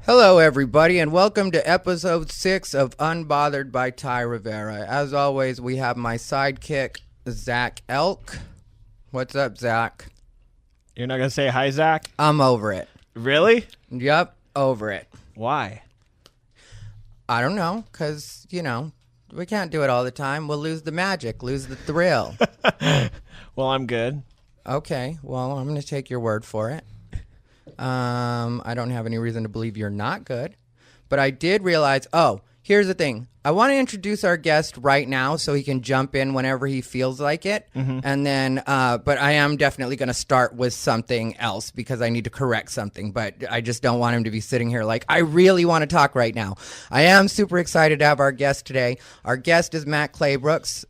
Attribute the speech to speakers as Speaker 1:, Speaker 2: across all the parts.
Speaker 1: Hello, everybody, and welcome to episode 6 of Unbothered by Rivera. As always, we have my sidekick, Zach Elk. What's up, Zach?
Speaker 2: You're not going to say hi, Zach?
Speaker 1: I'm over it.
Speaker 2: Really?
Speaker 1: Yep, over it.
Speaker 2: Why?
Speaker 1: I don't know, because, we can't do it all the time. We'll lose the magic, lose the thrill.
Speaker 2: Well, I'm good.
Speaker 1: Okay, well, I'm going to take your word for it. I don't have any reason to believe you're not good, but I did realize, here's the thing. I want to introduce our guest right now so he can jump in whenever he feels like it. Mm-hmm. And then, but I am definitely going to start with something else because I need to correct something, but I just don't want him to be sitting here like, I really want to talk right now. I am super excited to have our guest today. Our guest is Matt Claybrooks.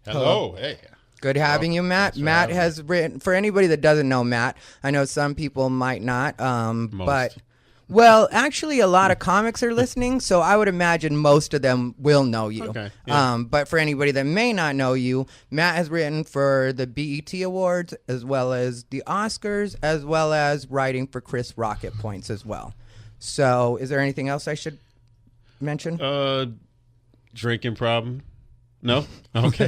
Speaker 3: Hello. Hey.
Speaker 1: Good having you, Matt. Matt has written, for anybody that doesn't know Matt, I know some people might not, but, well, actually a lot of comics are listening, so I would imagine most of them will know you.
Speaker 3: Okay, yeah.
Speaker 1: But for anybody that may not know you, Matt has written for the BET Awards, as well as the Oscars, as well as writing for Chris Rocket Points as well. So is there anything else I should mention?
Speaker 3: Drinking problem? No? Okay.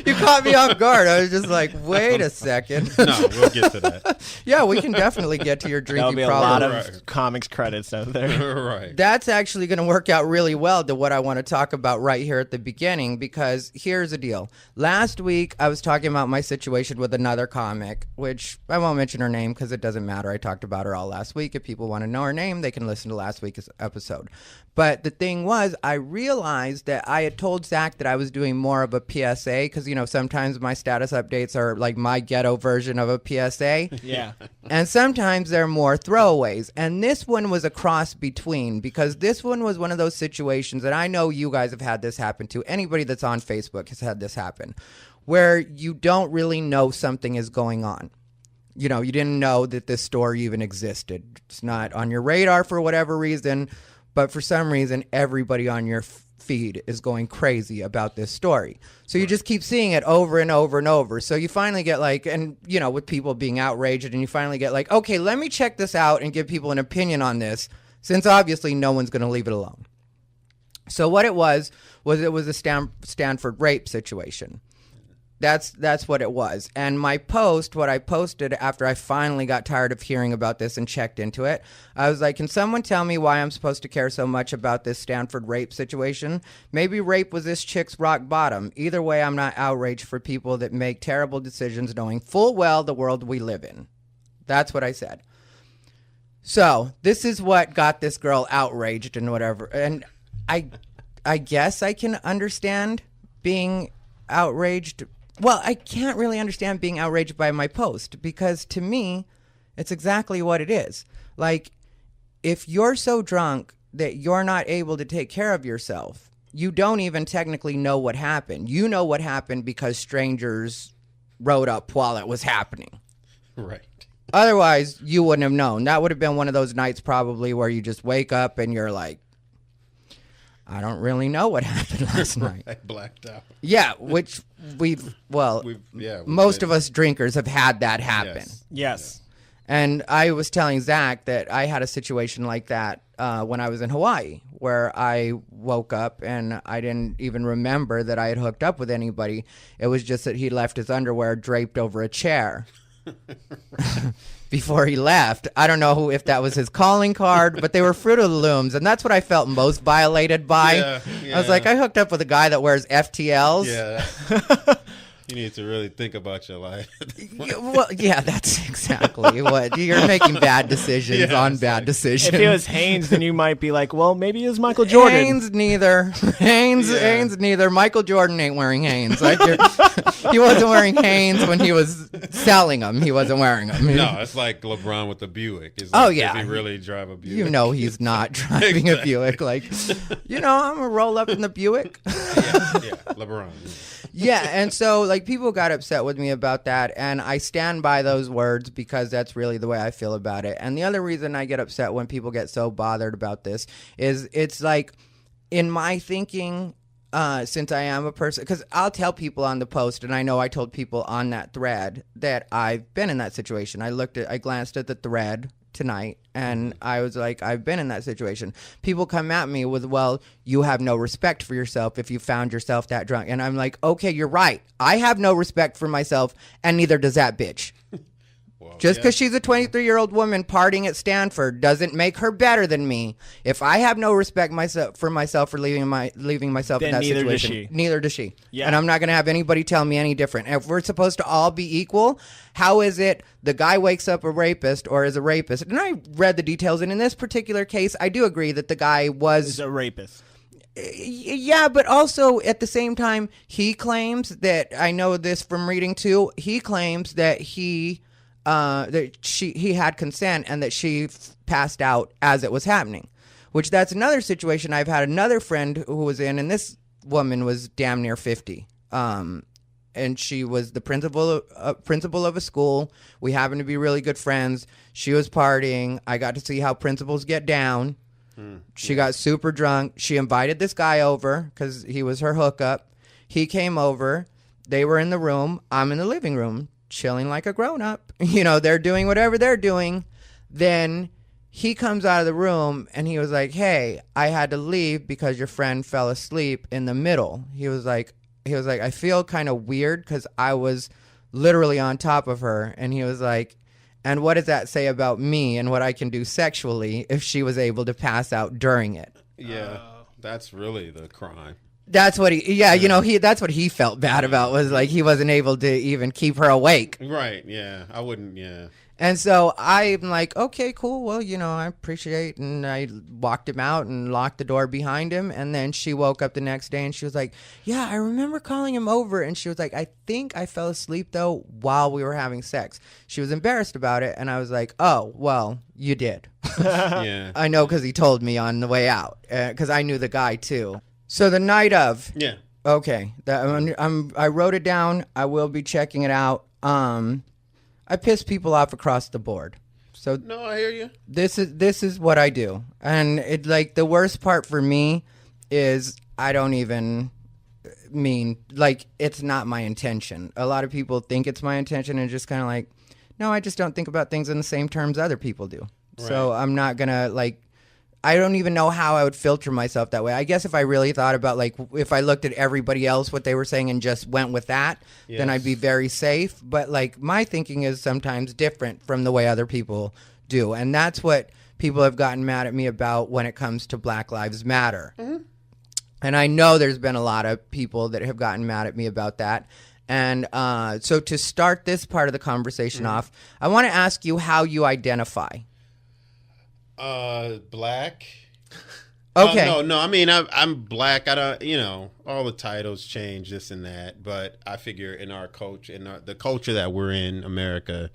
Speaker 1: You caught me off guard. I was just like, wait a second.
Speaker 3: No, we'll get to that.
Speaker 1: Yeah, we can definitely get to your drinking
Speaker 2: There'll be
Speaker 1: problem.
Speaker 2: a lot of comics credits out there.
Speaker 3: Right.
Speaker 1: That's actually going to work out really well to what I want to talk about right here at the beginning, because here's the deal. Last week, I was talking about my situation with another comic, which I won't mention her name because it doesn't matter. I talked about her all last week. If people want to know her name, they can listen to last week's episode. But the thing was, I realized that I had told Zach that I was doing more of a PSA because, sometimes my status updates are like my ghetto version of a PSA.
Speaker 2: Yeah.
Speaker 1: And sometimes they're more throwaways. And this one was a cross between, because this one was one of those situations that I know you guys have had this happen to. Anybody that's on Facebook has had this happen, where you don't really know something is going on. You didn't know that this story even existed. It's not on your radar for whatever reason, but for some reason, everybody on your feed is going crazy about this story. So you just keep seeing it over and over and over. So you finally get with people being outraged, and you finally get like, okay, let me check this out and give people an opinion on this, since obviously no one's going to leave it alone. So what it was a Stanford rape situation. That's what it was. And my post, what I posted after I finally got tired of hearing about this and checked into it, I was like, can someone tell me why I'm supposed to care so much about this Stanford rape situation? Maybe rape was this chick's rock bottom. Either way, I'm not outraged for people that make terrible decisions knowing full well the world we live in. That's what I said. So this is what got this girl outraged and whatever. And I guess I can understand being outraged. Well, I can't really understand being outraged by my post, because to me, it's exactly what it is. Like, if you're so drunk that you're not able to take care of yourself, you don't even technically know what happened. You know what happened because strangers rode up while it was happening.
Speaker 3: Right.
Speaker 1: Otherwise, you wouldn't have known. That would have been one of those nights probably where you just wake up and you're like, I don't really know what happened last night.
Speaker 3: I blacked out.
Speaker 1: Yeah, which most of us drinkers have had that happen.
Speaker 2: Yes.
Speaker 1: And I was telling Zach that I had a situation like that when I was in Hawaii, where I woke up and I didn't even remember that I had hooked up with anybody. It was just that he left his underwear draped over a chair before he left. I don't know if that was his calling card, but they were Fruit of the Looms, and that's what I felt most violated by. I was like, I hooked up with a guy that wears FTLs.
Speaker 3: Yeah. You need to really think about your life.
Speaker 1: Well, yeah, that's exactly what. You're making bad decisions on bad decisions.
Speaker 2: If it was Hanes, then you might be like, well, maybe it was Michael Jordan.
Speaker 1: Hanes neither. Hanes neither. Michael Jordan ain't wearing Hanes. Like, he wasn't wearing Hanes when he was selling them. He wasn't wearing them.
Speaker 3: No, it's like LeBron with the Buick. It's like, does he really drive a Buick?
Speaker 1: He's not driving a Buick. Like, I'm going to roll up in the Buick.
Speaker 3: Yeah, LeBron.
Speaker 1: Yeah, and so, like, people got upset with me about that, and I stand by those words because that's really the way I feel about it. And the other reason I get upset when people get so bothered about this is it's like, in my thinking, since I am a person, because I'll tell people on the post, and I know I told people on that thread that I've been in that situation. I glanced at the thread tonight. And I was like, I've been in that situation. People come at me with, well, you have no respect for yourself if you found yourself that drunk. And I'm like, okay, you're right. I have no respect for myself, and neither does that bitch. Just because she's a 23-year-old woman partying at Stanford doesn't make her better than me. If I have no respect for myself for leaving myself in that situation, neither does she. Yeah. And I'm not going to have anybody tell me any different. If we're supposed to all be equal, how is it the guy wakes up a rapist or is a rapist? And I read the details, and in this particular case, I do agree that the guy was
Speaker 2: a rapist.
Speaker 1: Yeah, but also at the same time, he claims that, I know this from reading too, he claims that he had consent and that she passed out as it was happening, which that's another situation. I've had another friend who was in, and this woman was damn near 50. And she was the principal of a school. We happened to be really good friends. She was partying. I got to see how principals get down. She got super drunk. She invited this guy over because he was her hookup. He came over. They were in the room. I'm in the living room, chilling like a grown-up. They're doing whatever they're doing. Then he comes out of the room and he was like, hey, I had to leave because your friend fell asleep in the middle. He was like, I feel kind of weird because I was literally on top of her. And he was like, and what does that say about me and what I can do sexually if she was able to pass out during it?
Speaker 3: Yeah, that's really the crime.
Speaker 1: That's what that's what he felt bad about, was like he wasn't able to even keep her awake.
Speaker 3: Right, yeah. I wouldn't, yeah.
Speaker 1: And so I'm like, okay, cool. Well, I appreciate, and I walked him out and locked the door behind him. And then she woke up the next day and she was like, yeah, I remember calling him over. And she was like, I think I fell asleep though while we were having sex. She was embarrassed about it. And I was like, oh, well, you did.
Speaker 3: Yeah.
Speaker 1: I know, because he told me on the way out, because I knew the guy too. So the night of.
Speaker 3: Yeah.
Speaker 1: Okay. I wrote it down. I will be checking it out. I piss people off across the board. So
Speaker 3: no, I hear you.
Speaker 1: This is what I do. And it, like, the worst part for me is I don't even mean, like, it's not my intention. A lot of people think it's my intention and just kind of like, no, I just don't think about things in the same terms other people do. Right. So I'm not going to, like, I don't even know how I would filter myself that way. I guess if I really thought about, like, if I looked at everybody else, what they were saying, and just went with that, then I'd be very safe. But, like, my thinking is sometimes different from the way other people do. And that's what people have gotten mad at me about when it comes to Black Lives Matter. Mm-hmm. And I know there's been a lot of people that have gotten mad at me about that. And so to start this part of the conversation off, I want to ask you how you identify.
Speaker 3: Black.
Speaker 1: Okay.
Speaker 3: No. I mean, I'm black. I don't, all the titles change, this and that. But I figure in our culture, the culture that we're in, America,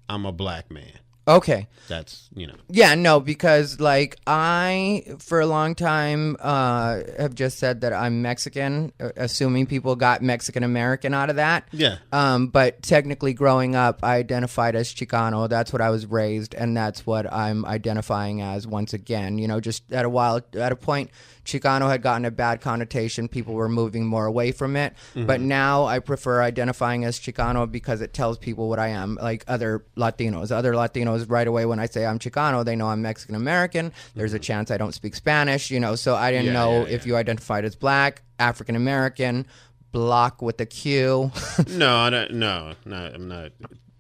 Speaker 3: I'm a black man.
Speaker 1: Okay.
Speaker 3: That's,
Speaker 1: Yeah, no, because, like, I, for a long time, have just said that I'm Mexican, assuming people got Mexican-American out of that.
Speaker 3: Yeah.
Speaker 1: But technically, growing up, I identified as Chicano. That's what I was raised, and that's what I'm identifying as once again. Just at a point, Chicano had gotten a bad connotation. People were moving more away from it. Mm-hmm. But now I prefer identifying as Chicano because it tells people what I am, like other Latinos. Other Latinos, right away, when I say I'm Chicano, they know I'm Mexican-American. There's a chance I don't speak Spanish, so I didn't know if you identified as black, African-American, block with a Q.
Speaker 3: No, I'm not.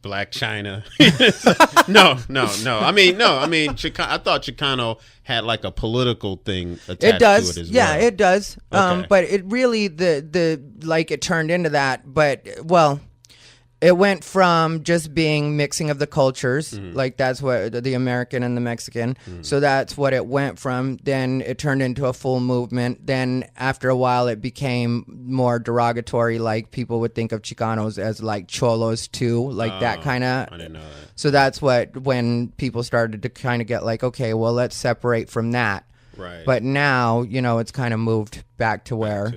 Speaker 3: Black China. No. I mean, I thought Chicano had like a political thing attached to it as well.
Speaker 1: Yeah, it does.
Speaker 3: Okay.
Speaker 1: But it really, it turned into that. But, well, it went from just being mixing of the cultures, like that's what the American and the Mexican. So that's what it went from. Then it turned into a full movement. Then after a while, it became more derogatory. Like people would think of Chicanos as like cholos too, like that kind of.
Speaker 3: I didn't know that.
Speaker 1: So that's when people started to kind of get like, okay, well, let's separate from that.
Speaker 3: Right.
Speaker 1: But now, it's kind of moved back to where.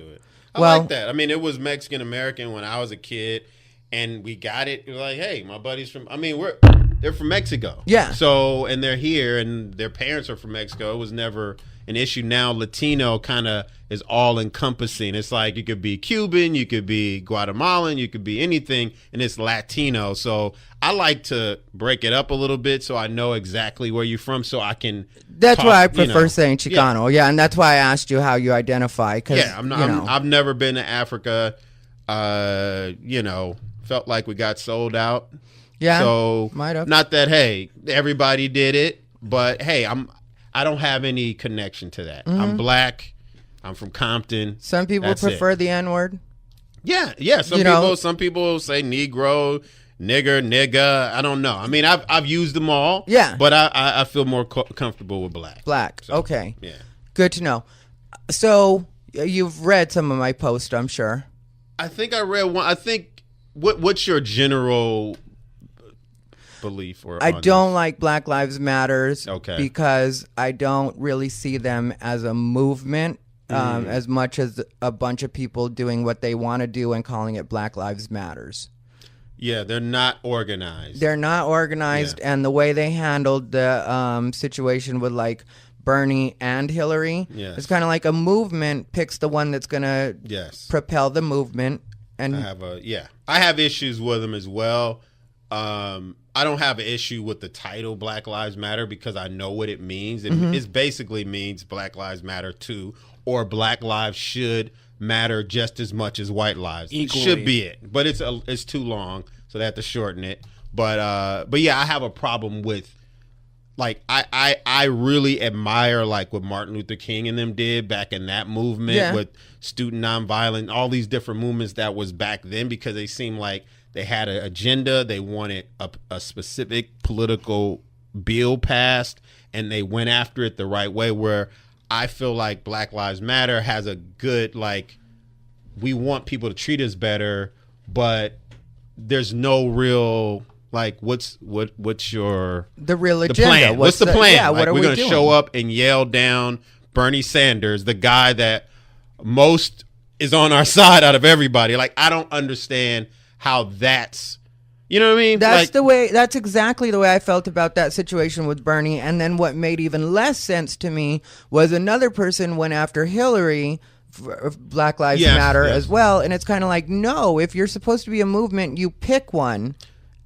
Speaker 3: I like that. I mean, it was Mexican American when I was a kid. And we got it. We're like, hey, my buddy's from. I mean, they're from Mexico.
Speaker 1: Yeah.
Speaker 3: So, and they're here, and their parents are from Mexico. It was never an issue now. Latino kind of is all encompassing. It's like you could be Cuban, you could be Guatemalan, you could be anything, and it's Latino. So I like to break it up a little bit so I know exactly where you're from, so I can.
Speaker 1: That's
Speaker 3: talk,
Speaker 1: why I prefer saying
Speaker 3: Yeah.
Speaker 1: Chicano. Yeah, and that's why I asked you how you identify. Cause,
Speaker 3: Yeah, I've never been to Africa. Felt like we got sold out.
Speaker 1: Yeah,
Speaker 3: So
Speaker 1: might have.
Speaker 3: not that everybody did it, but I don't have any connection to that. I'm black. I'm from Compton.
Speaker 1: Some people
Speaker 3: That's
Speaker 1: prefer
Speaker 3: it.
Speaker 1: the N-word.
Speaker 3: Yeah. Some people say Negro, nigger, nigga. I don't know. I mean, I've used them all.
Speaker 1: Yeah.
Speaker 3: But I feel more comfortable with black.
Speaker 1: Black.
Speaker 3: So,
Speaker 1: Okay.
Speaker 3: Yeah.
Speaker 1: Good to know. So you've read some of my posts, I'm sure.
Speaker 3: I think I read one. I think what's your general belief or
Speaker 1: I
Speaker 3: on
Speaker 1: don't
Speaker 3: this?
Speaker 1: like Black Lives Matters
Speaker 3: Okay.
Speaker 1: because I don't really see them as a movement as much as a bunch of people doing what they want to do and calling it Black Lives Matters.
Speaker 3: Yeah, they're not organized.
Speaker 1: They're not organized, and the way they handled the situation with like Bernie and Hillary,
Speaker 3: Yes.
Speaker 1: it's kind of like a movement picks the one that's going to
Speaker 3: Yes.
Speaker 1: propel the movement. And
Speaker 3: I have issues with them as well. I don't have an issue with the title Black Lives Matter because I know what it means. It basically means Black Lives Matter too, or Black lives should matter just as much as white lives.
Speaker 2: Equally.
Speaker 3: Should be it, but it's too long, so they have to shorten it. But yeah, I have a problem with like I really admire like what Martin Luther King and them did back in that movement with student nonviolent, all these different movements that was back then, because they seemed like they had an agenda. They wanted a specific political bill passed, and they went after it the right way. Where I feel like Black Lives Matter has a good, like, we want people to treat us better, but there's no real, like, what's your
Speaker 1: the real
Speaker 3: the
Speaker 1: agenda.
Speaker 3: plan? What's the plan?
Speaker 1: Yeah,
Speaker 3: like,
Speaker 1: what are
Speaker 3: we're
Speaker 1: we
Speaker 3: gonna
Speaker 1: doing?
Speaker 3: show up and yell down Bernie Sanders, the guy that most is on our side out of everybody. Like, I don't understand how that's, you know what I mean?
Speaker 1: That's exactly the way I felt about that situation with Bernie. And then what made even less sense to me was another person went after Hillary, Black Lives Matter as well. And it's kind of like, no, if you're supposed to be a movement, you pick one.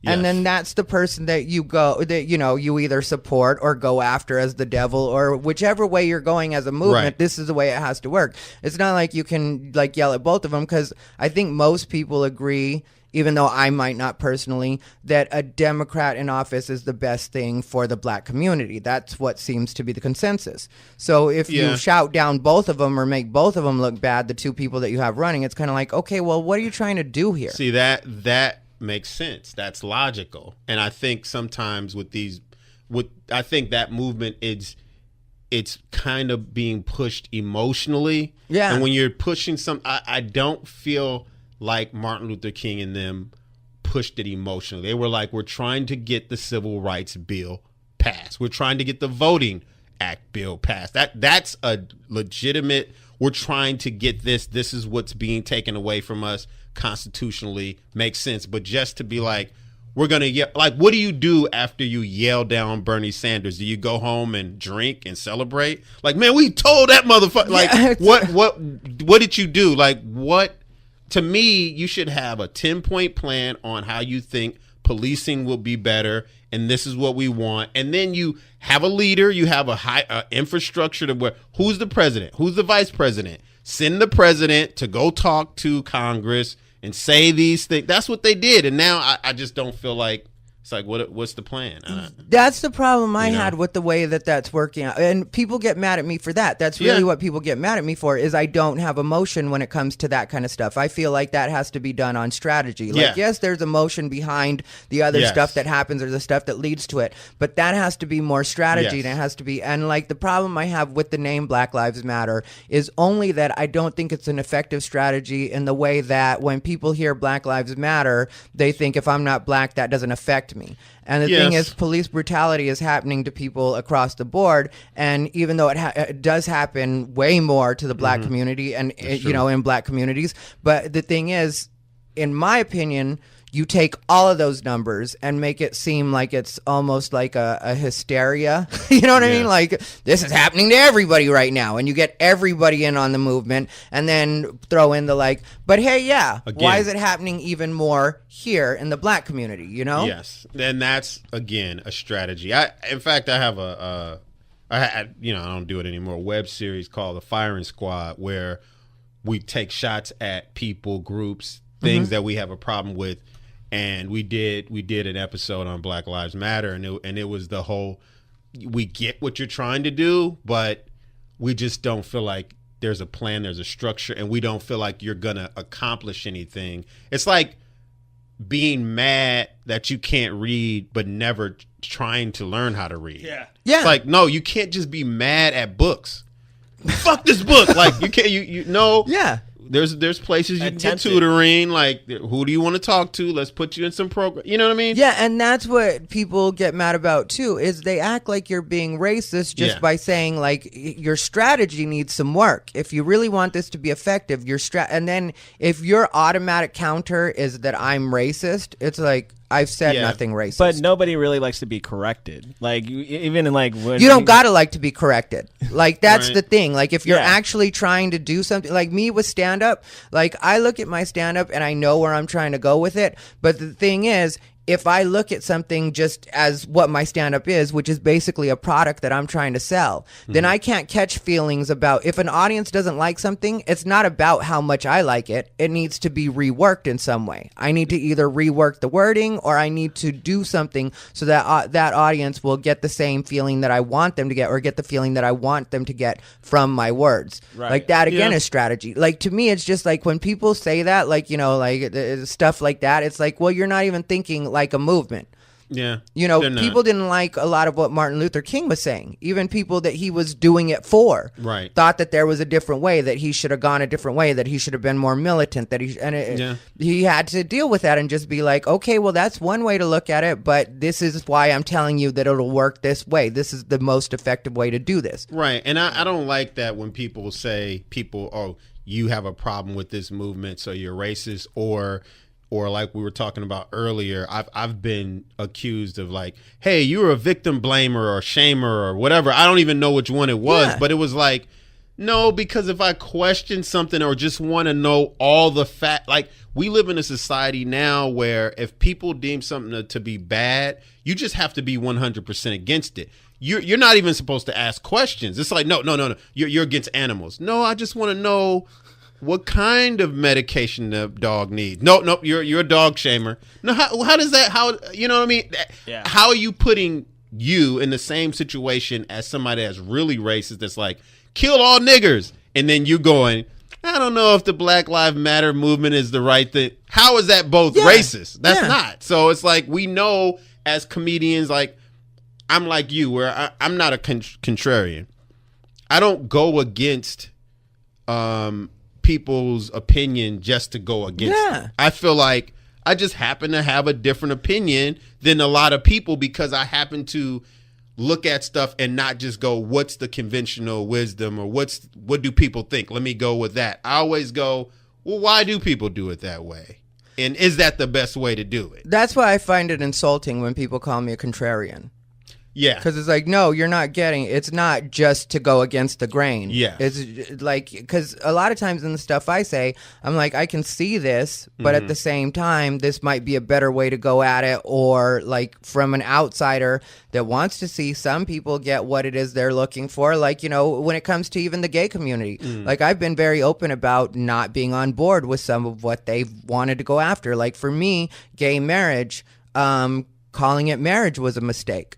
Speaker 1: And then that's the person that you either support or go after as the devil, or whichever way you're going as a movement.
Speaker 3: Right.
Speaker 1: This is the way it has to work. It's not like you can like yell at both of them, because I think most people agree, even though I might not personally, that a Democrat in office is the best thing for the black community. That's what seems to be the consensus. So if you shout down both of them or make both of them look bad, the two people that you have running, it's kind of like, okay, well, what are you trying to do here?
Speaker 3: See, that makes sense. That's logical. And I think sometimes I think that movement it's kind of being pushed emotionally.
Speaker 1: Yeah.
Speaker 3: And when you're pushing I don't feel like Martin Luther King and them pushed it emotionally. They were like, we're trying to get the Civil Rights Bill passed. We're trying to get the Voting Act bill passed. That's a legitimate, we're trying to get this. This is what's being taken away from us constitutionally, makes sense. But just to be like, we're going to yell, like, what do you do after you yell down Bernie Sanders? Do you go home and drink and celebrate? Like, man, we told that motherfucker, like, what did you do? Like, what? To me, you should have a 10-point plan on how you think policing will be better, and this is what we want. And then you have a leader, you have a high infrastructure to where, who's the president? Who's the vice president? Send the president to go talk to Congress and say these things. That's what they did. And now I just don't feel like, it's like, what's the plan?
Speaker 1: That's the problem I had with the way that's working out. And people get mad at me for that. That's really what people get mad at me for, is I don't have emotion when it comes to that kind of stuff. I feel like that has to be done on strategy. Like, yes, there's emotion behind the other stuff that happens or the stuff that leads to it, but that has to be more strategy, and it has to be, and like the problem I have with the name Black Lives Matter is only that I don't think it's an effective strategy in the way that when people hear Black Lives Matter, they think if I'm not black, that doesn't affect me. And the thing is, police brutality is happening to people across the board. And even though it does happen way more to the black community and, in black communities. But the thing is, in my opinion, you take all of those numbers and make it seem like it's almost like a hysteria. You know what I mean? Like, this is happening to everybody right now, and you get everybody in on the movement, and then throw in the like, but hey, why is it happening even more here in the black community, you know?
Speaker 3: Yes. And that's, again, a strategy. In fact, I have I don't do it anymore, a web series called The Firing Squad, where we take shots at people, groups, things that we have a problem with. And we did an episode on Black Lives Matter, and it was the whole, we get what you're trying to do, but we just don't feel like there's a plan, there's a structure, and we don't feel like you're gonna accomplish anything. It's like being mad that you can't read, but never trying to learn how to read.
Speaker 1: Yeah.
Speaker 3: It's like, no, you can't just be mad at books. Fuck this book. Like, you can't. You know.
Speaker 1: Yeah.
Speaker 3: There's places you can get tutoring. Like, who do you want to talk to? Let's put you in some program. You know what I mean?
Speaker 1: Yeah, and that's what people get mad about too. Is they act like you're being racist just by saying like your strategy needs some work. If you really want this to be effective, and then if your automatic counter is that I'm racist, it's like, I've said nothing racist.
Speaker 2: But nobody really likes to be corrected. Like, even in like when
Speaker 1: you don't gotta like to be corrected. Like, that's
Speaker 3: right.
Speaker 1: the thing. Like, if you're actually trying to do something, like me with stand up, like I look at my stand up and I know where I'm trying to go with it. But the thing is, if I look at something just as what my stand-up is, which is basically a product that I'm trying to sell, then I can't catch feelings about, if an audience doesn't like something, it's not about how much I like it. It needs to be reworked in some way. I need to either rework the wording, or I need to do something so that that audience will get the same feeling that I want them to get, or get the feeling that I want them to get from my words.
Speaker 2: Right.
Speaker 1: Like, that again is strategy. Like, to me, it's just like when people say that, like, you know, like stuff like that, it's like, well, you're not even thinking like a movement.
Speaker 3: Yeah.
Speaker 1: You know, people didn't like a lot of what Martin Luther King was saying. Even people that he was doing it for thought that there was a different way, that he should have gone a different way, that he should have been more militant, that he had to deal with that and just be like, okay, well, that's one way to look at it, but this is why I'm telling you that it'll work this way. This is the most effective way to do this. Right.
Speaker 3: And I don't like that when people say, oh, you have a problem with this movement, so you're racist, or like we were talking about earlier, I've been accused of like, hey, you're a victim blamer or shamer or whatever. I don't even know which one it was, but it was like, no, because if I question something or just want to know all the fact, like, we live in a society now where if people deem something to be bad, you just have to be 100% against it. You're not even supposed to ask questions. It's like, no, you're against animals. No, I just want to know what kind of medication the dog needs. Nope, you're a dog shamer. No, how does that, you know what I mean? Yeah. How are you putting you in the same situation as somebody that's really racist, that's like, kill all niggers, and then you going, I don't know if the Black Lives Matter movement is the right thing. How is that both racist? That's not. So it's like, we know as comedians, like, I'm like you, where I'm not a contrarian. I don't go against people's opinion just to go against it. I feel like I just happen to have a different opinion than a lot of people, because I happen to look at stuff and not just go, what's the conventional wisdom, or what do people think? Let me go with that. I always go, well, why do people do it that way? And is that the best way to do it?
Speaker 1: That's why I find it insulting when people call me a contrarian.
Speaker 3: Yeah.
Speaker 1: Because it's like, no, you're not getting, it's not just to go against the grain.
Speaker 3: Yeah.
Speaker 1: It's like, because a lot of times in the stuff I say, I'm like, I can see this, but at the same time, this might be a better way to go at it. Or like, from an outsider that wants to see some people get what it is they're looking for. Like, you know, when it comes to even the gay community, like, I've been very open about not being on board with some of what they've wanted to go after. Like, for me, gay marriage, calling it marriage was a mistake.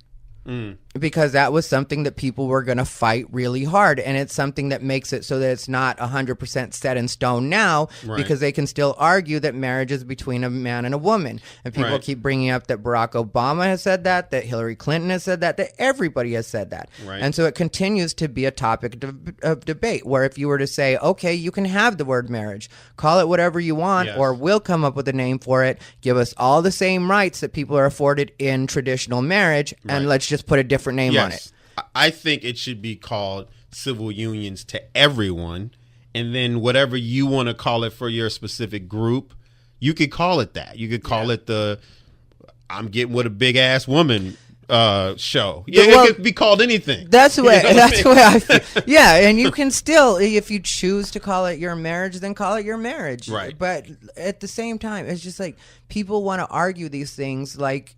Speaker 1: Because that was something that people were going to fight really hard, and it's something that makes it so that it's not 100% set in stone now, because they can still argue that marriage is between a man and a woman, and people keep bringing up that Barack Obama has said that Hillary Clinton has said that everybody has said that, and so it continues to be a topic of debate, where if you were to say, okay, you can have the word marriage, call it whatever you want, or we'll come up with a name for it, give us all the same rights that people are afforded in traditional marriage, and let's just put a different name on it.
Speaker 3: I think it should be called civil unions to everyone, and then whatever you want to call it for your specific group, you could call it that. You could call it the I'm getting with a big ass woman show. Yeah,
Speaker 1: Well,
Speaker 3: it could be called anything.
Speaker 1: That's the way.
Speaker 3: You know what
Speaker 1: That's
Speaker 3: I
Speaker 1: the way I feel. Yeah, and you can still, if you choose to call it your marriage, then call it your marriage.
Speaker 3: Right.
Speaker 1: But at the same time, it's just like people want to argue these things like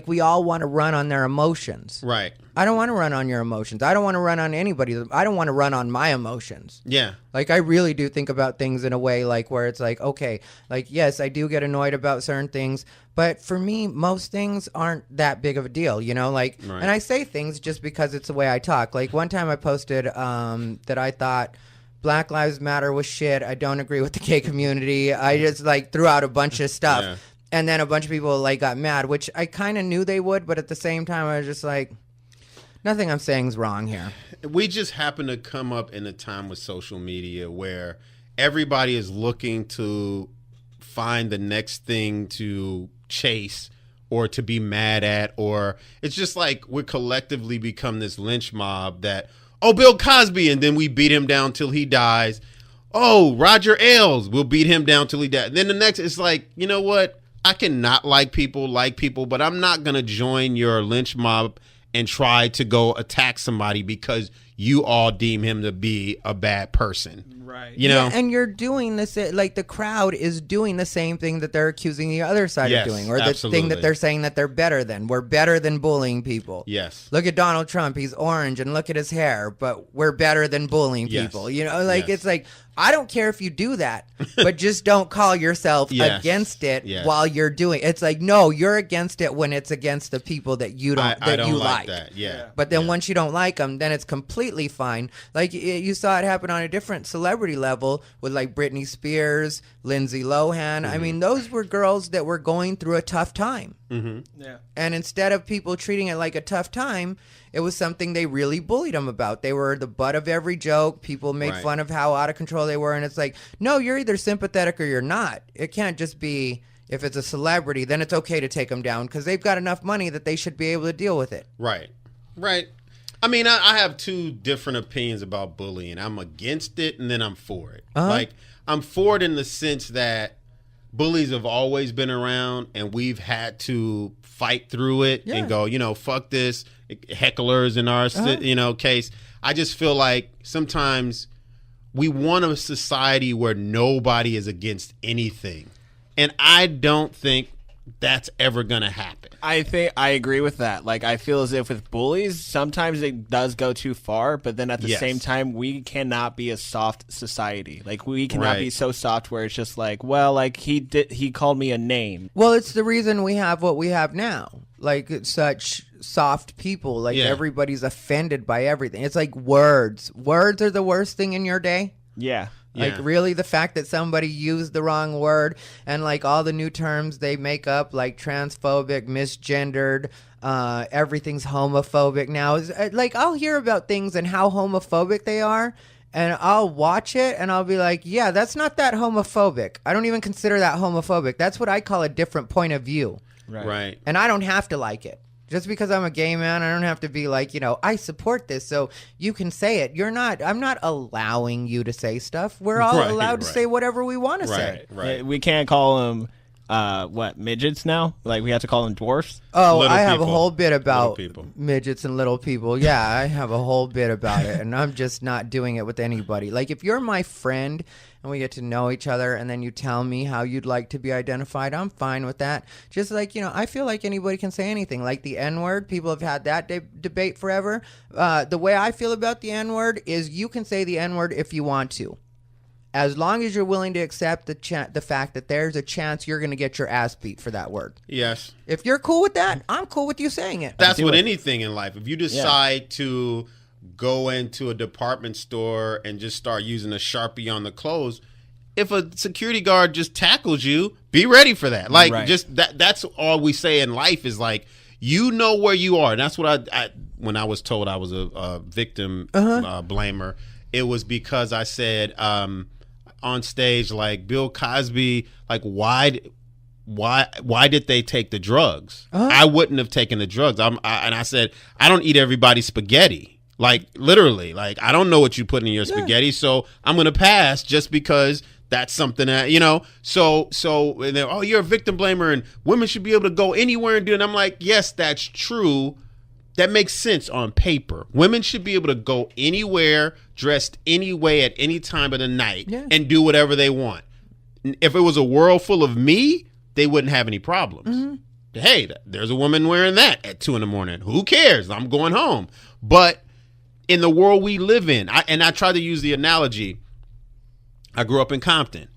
Speaker 1: we all want to run on their emotions.
Speaker 3: Right.
Speaker 1: I don't want to run on your emotions. I don't want to run on anybody. I don't want to run on my emotions.
Speaker 3: Yeah.
Speaker 1: Like, I really do think about things in a way like where it's like, okay, like, yes, I do get annoyed about certain things, but for me, most things aren't that big of a deal, you know, like,
Speaker 3: Right.
Speaker 1: and I say things just because it's the way I talk. Like, one time I posted that I thought Black Lives Matter was shit. I don't agree with the gay community. I just like threw out a bunch of stuff.
Speaker 3: Yeah.
Speaker 1: And then a bunch of people like got mad, which I kind of knew they would, but at the same time, I was just like, nothing I'm saying is wrong here.
Speaker 3: We just happen to come up in a time with social media where everybody is looking to find the next thing to chase or to be mad at, or it's just like we're collectively become this lynch mob that, oh, Bill Cosby, and then we beat him down till he dies. Oh, Roger Ailes, we'll beat him down till he dies. Then the next, it's like, you know what? I can not like people, but I'm not going to join your lynch mob and try to go attack somebody because you all deem him to be a bad person.
Speaker 2: Right.
Speaker 3: You know?
Speaker 1: Yeah, and you're doing this, like the crowd is doing the same thing that they're accusing the other side
Speaker 3: Yes,
Speaker 1: of doing, or the
Speaker 3: absolutely.
Speaker 1: thing that they're saying that they're better than. We're better than bullying people.
Speaker 3: Yes.
Speaker 1: Look at Donald Trump. He's orange and look at his hair, but we're better than bullying
Speaker 3: Yes.
Speaker 1: people. You know, like
Speaker 3: Yes.
Speaker 1: it's like, I don't care if you do that, but just don't call yourself
Speaker 3: Yes.
Speaker 1: against it
Speaker 3: Yes.
Speaker 1: while you're doing it. It's like, no, you're against it when it's against the people that you don't,
Speaker 3: I
Speaker 1: that
Speaker 3: don't
Speaker 1: you
Speaker 3: like that. Yeah.
Speaker 1: But then
Speaker 3: Yeah.
Speaker 1: once you don't like them, then it's completely fine. Like you saw it happen on a different celebrity level with like Britney Spears, Lindsay Lohan. I mean, those were girls that were going through a tough time.
Speaker 2: Yeah.
Speaker 1: And instead of people treating it like a tough time, it was something they really bullied them about. They were the butt of every joke. People made
Speaker 3: Right.
Speaker 1: fun of how out of control they were. And it's like, no, you're either sympathetic or you're not. It can't just be, if it's a celebrity, then it's okay to take them down because they've got enough money that they should be able to deal with it.
Speaker 3: Right. Right. I mean, I have two different opinions about bullying. I'm against it and then I'm for it. Like, I'm for it in the sense that bullies have always been around and we've had to fight through it and go, you know, fuck this, hecklers in our, you know, case. I just feel like sometimes we want a society where nobody is against anything. And I don't think that's ever going to happen.
Speaker 2: I think I agree with that. Like, I feel as if with bullies, sometimes it does go too far, but then at the
Speaker 3: Yes.
Speaker 2: same time, we cannot be a soft society. Like, we cannot
Speaker 3: Right.
Speaker 2: be so soft where it's just like, well, like he called me a name.
Speaker 1: Well, it's the reason we have what we have now. Like, it's such soft people. Like,
Speaker 3: Yeah.
Speaker 1: everybody's offended by everything. It's like words. Words are the worst thing in your day.
Speaker 2: Yeah.
Speaker 1: Like,
Speaker 3: Yeah.
Speaker 1: really, the fact that somebody used the wrong word and, like, all the new terms they make up, like transphobic, misgendered, everything's homophobic now. Is like, I'll hear about things and how homophobic they are, and I'll watch it, and I'll be like, yeah, that's not that homophobic. I don't even consider that homophobic. That's what I call a different point of view.
Speaker 3: Right.
Speaker 1: And I don't have to like it. Just because I'm a gay man, I don't have to be like, you know, I support this, so you can say it. I'm not allowing you to say stuff. We're all
Speaker 3: Right,
Speaker 1: allowed to
Speaker 3: right.
Speaker 1: say whatever we want to say.
Speaker 3: Right.
Speaker 2: We can't call them, midgets now? Like, we have to call them dwarfs?
Speaker 1: Oh,
Speaker 3: Little
Speaker 1: I have a
Speaker 3: people.
Speaker 1: whole bit about
Speaker 3: Little people.
Speaker 1: midgets and little people. Yeah, I have a whole bit about it, and I'm just not doing it with anybody. Like, if you're my friend and we get to know each other and then you tell me how you'd like to be identified, I'm fine with that. Just like, you know, I feel like anybody can say anything. Like the N-word, people have had that debate forever. The way I feel about the N-word is you can say the N-word if you want to, as long as you're willing to accept the fact that there's a chance you're going to get your ass beat for that word.
Speaker 3: Yes.
Speaker 1: If you're cool with that, I'm cool with you saying it.
Speaker 3: That's with anything in life. If you decide to go into a department store and just start using a Sharpie on the clothes, if a security guard just tackles you, be ready for that. Like,
Speaker 2: Right.
Speaker 3: just that's all we say in life is like, you know where you are. And that's what I when I was told I was a victim blamer, it was because I said on stage, like, Bill Cosby, like, why did they take the drugs? I wouldn't have taken the drugs. And I said, I don't eat everybody's spaghetti. Like, literally, like, I don't know what you put in your spaghetti, so I'm going to pass just because That's something that, you know, so and then, oh, you're a victim blamer and women should be able to go anywhere and do it. And I'm like, yes, that's true. That makes sense on paper. Women should be able to go anywhere, dressed any way at any time of the night and do whatever they want. If it was a world full of me, they wouldn't have any problems. Hey, there's a woman wearing that at 2 a.m. Who cares? I'm going home. But in the world we live in, I try to use the analogy, I grew up in Compton.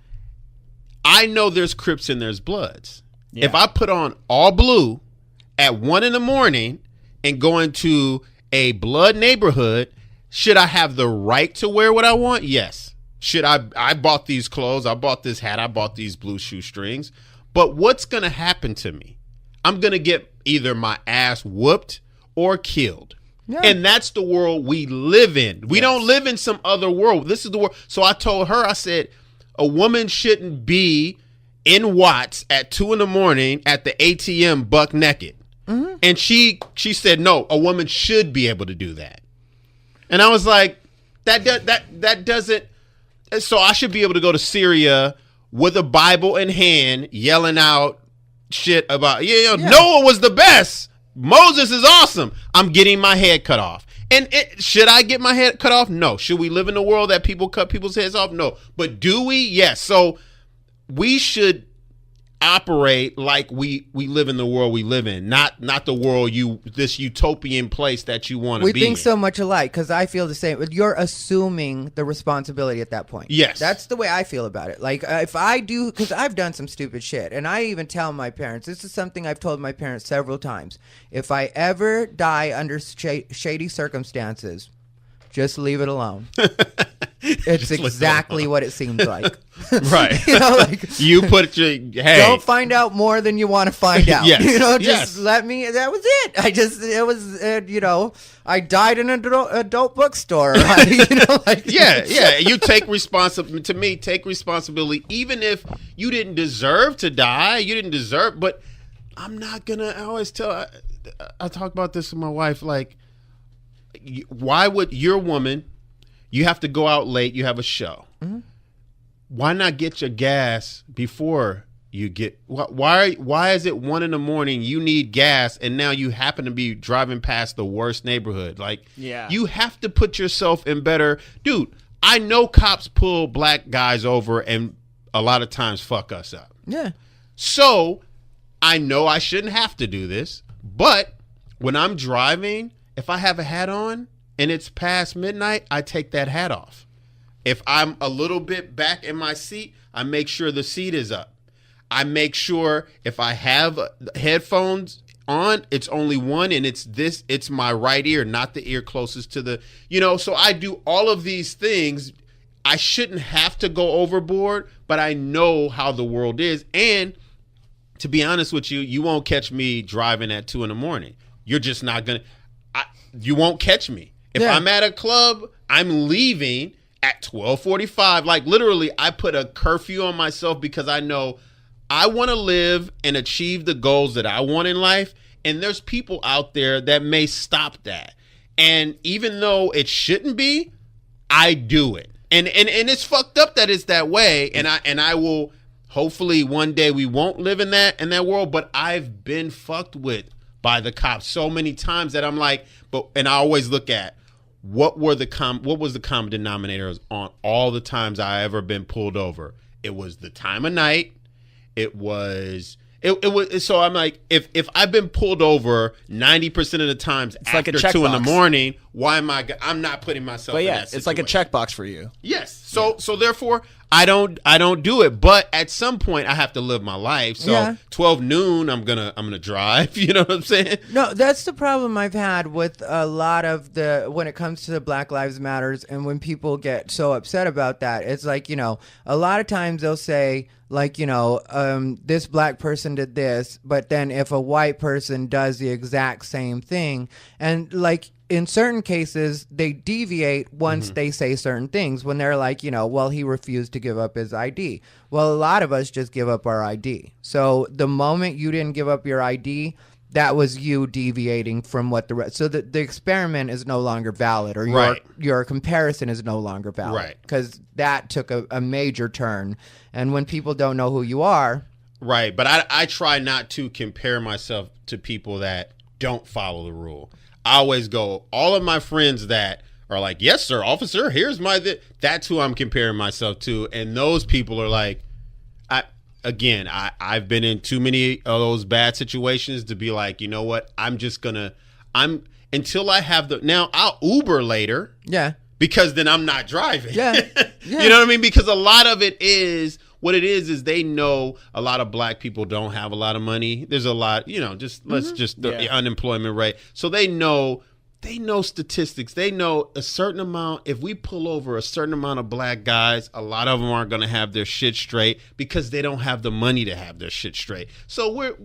Speaker 3: I know there's Crips and there's Bloods. Yeah. If I put on all blue at 1 a.m. and go into a Blood neighborhood, should I have the right to wear what I want? Yes. Should I bought these clothes, I bought this hat, I bought these blue shoestrings. But what's going to happen to me? I'm going to get either my ass whooped or killed. Yeah. And that's the world we live in. We don't live in some other world. This is the world. So I told her, I said, a woman shouldn't be in Watts at 2 a.m. at the ATM buck naked. And she said, no, a woman should be able to do that. And I was like, that doesn't. So I should be able to go to Syria with a Bible in hand, yelling out shit about, Noah was the best. Moses is awesome. I'm getting my head cut off. And should I get my head cut off? No. Should we live in a world that people cut people's heads off? No. But do we? Yes. So we should operate like we live in the world we live in, not the world this utopian place that you want to be.
Speaker 1: We think so much alike because I feel the same. But you're assuming the responsibility at that point.
Speaker 3: Yes,
Speaker 1: that's the way I feel about it. Like if I do, because I've done some stupid shit, and I even tell my parents. This is something I've told my parents several times. If I ever die under shady circumstances, just leave it alone. It's exactly what it seems like.
Speaker 3: Right.
Speaker 1: Like
Speaker 3: you put your
Speaker 1: don't find out more than you want to find out.
Speaker 3: Yes.
Speaker 1: Just let me. That was it. I died in an adult bookstore.
Speaker 3: You take responsibility. To me, take responsibility, even if you didn't deserve to die. You didn't deserve. But I'm not gonna. I always tell. I talk about this with my wife. Like, why would your woman? You have to go out late. You have a show. Mm-hmm. Why not get your gas before you get? Why is it 1 a.m? You need gas, and now you happen to be driving past the worst neighborhood? Like, you have to put yourself in better. Dude, I know cops pull black guys over and a lot of times fuck us up.
Speaker 1: Yeah.
Speaker 3: So I know I shouldn't have to do this, but when I'm driving, if I have a hat on and it's past midnight, I take that hat off. If I'm a little bit back in my seat, I make sure the seat is up. I make sure if I have headphones on, it's only one, and it's my right ear, not the ear closest to the, so I do all of these things. I shouldn't have to go overboard, but I know how the world is. And to be honest with you, you won't catch me driving at 2 a.m. You're just not going to, you won't catch me. If I'm at a club, I'm leaving at 12:45. Like, literally, I put a curfew on myself because I know I want to live and achieve the goals that I want in life. And there's people out there that may stop that. And even though it shouldn't be, I do it. And it's fucked up that it's that way. And I will, hopefully one day we won't live in that world. But I've been fucked with by the cops so many times that I'm like, and I always look at what was the common denominators on all the times I ever been pulled over. It was the time of night. It was. So I'm like, if I've been pulled over 90% of the times it's after
Speaker 2: like
Speaker 3: 2 a.m, why am I'm not putting myself in that situation.
Speaker 2: It's like a checkbox for you.
Speaker 3: Yes. So therefore I don't do it. But at some point I have to live my life. So 12 noon I'm gonna drive. You know what I'm saying?
Speaker 1: No, that's the problem I've had with a lot of when it comes to the Black Lives Matters, and when people get so upset about that, it's like, a lot of times they'll say, like, this black person did this, but then if a white person does the exact same thing, and like in certain cases they deviate once they say certain things, when they're like, well, he refused to give up his ID. Well, a lot of us just give up our ID. So the moment you didn't give up your ID, that was you deviating from what the rest. So the experiment is no longer valid, or your comparison is no longer valid,
Speaker 3: Right?
Speaker 1: Because that took a major turn, and when people don't know who you are,
Speaker 3: right. But I try not to compare myself to people that don't follow the rule. I always go, all of my friends that are like, yes, sir, officer, here's my that's who I'm comparing myself to, and those people are like, I've been in too many of those bad situations to be like, you know what? Until I have now I'll Uber later.
Speaker 1: Yeah.
Speaker 3: Because then I'm not driving.
Speaker 1: Yeah.
Speaker 3: You know what I mean? Because a lot of it is, what it is they know a lot of black people don't have a lot of money. There's a lot, the unemployment rate. So they know statistics. They know a certain amount. If we pull over a certain amount of black guys, a lot of them aren't going to have their shit straight because they don't have the money to have their shit straight. So